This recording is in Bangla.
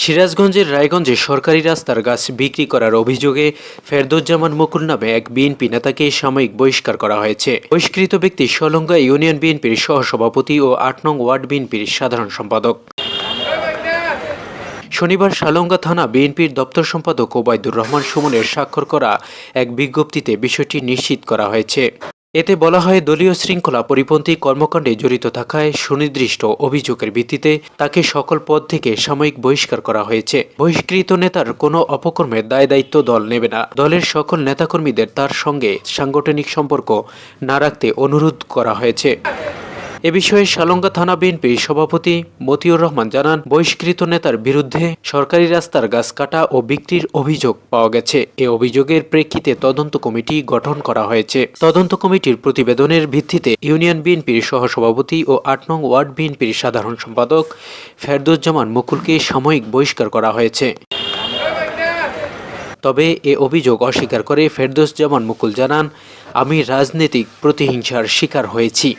সিরাজগঞ্জের রায়গঞ্জে সরকারি রাস্তার গাছ বিক্রি করার অভিযোগে ফেরদৌজ্জামান মুকুল নামে এক বিএনপি নেতাকে সাময়িক বহিষ্কার করা হয়েছে। বহিষ্কৃত ব্যক্তি সলঙ্গা ইউনিয়ন বিএনপির সহসভাপতি ও ৮ নং ওয়ার্ড বিএনপির সাধারণ সম্পাদক। শনিবার সালঙ্গা থানা বিএনপির দপ্তর সম্পাদক ওবায়দুর রহমান সুমনের স্বাক্ষর করা এক বিজ্ঞপ্তিতে বিষয়টি নিশ্চিত করা হয়েছে। এতে বলা হয়, দলীয় শৃঙ্খলা পরিপন্থী কর্মকাণ্ডে জড়িত থাকায় সুনির্দিষ্ট অভিযোগের ভিত্তিতে তাকে সকল পদ থেকে সাময়িক বহিষ্কার করা হয়েছে। বহিষ্কৃত নেতার কোনো অপকর্মের দায় দায়িত্ব দল নেবে না। দলের সকল নেতাকর্মীদের তার সঙ্গে সাংগঠনিক সম্পর্ক না রাখতে অনুরোধ করা হয়েছে। এ বিষয়ে সালঙ্গা থানা বিএনপির সভাপতি মতিউর রহমান জানান, বহিষ্কৃত নেতার বিরুদ্ধে সরকারি রাস্তার গাছ কাটা ও বিক্রির অভিযোগ পাওয়া গেছে। এ অভিযোগের প্রেক্ষিতে তদন্ত কমিটি গঠন করা হয়েছে। তদন্ত কমিটির প্রতিবেদনের ভিত্তিতে ইউনিয়ন বিএনপির সহসভাপতি ও ৮ নং ওয়ার্ড বিএনপির সাধারণ সম্পাদক ফেরদৌজ্জামান মুকুলকে সাময়িক বহিষ্কার করা হয়েছে। তবে এ অভিযোগ অস্বীকার করে ফেরদৌজ্জামান মুকুল জানান, আমি রাজনৈতিক প্রতিহিংসার শিকার হয়েছি।